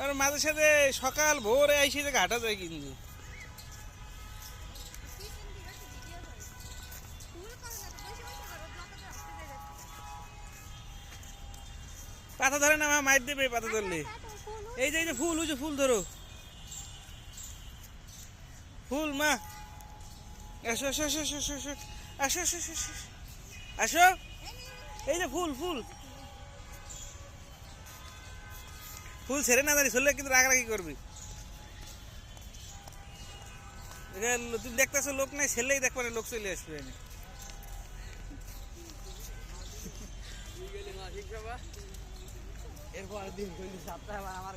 আর মাঝে সাথে সকাল ভোরে আইসে যে ঘাটা যায় কিন্তু পাতা ধরে না মা মাইর দেবে পাতা ধরলে এই যে ফুল ওই যে ফুল ধরো ফুল মা আসো আসো আসো আসো আসো আসো আসো আসো আসো আসো এই যে ফুল ফুল ফুল ছেড়ে না জানি চললে কিন্তু রাগারাগি করবি তুমি দেখতেছো লোক নাই ছেলেই দেখবে না লোক চলে আসবে এরপর দিন সপ্তাহে আমার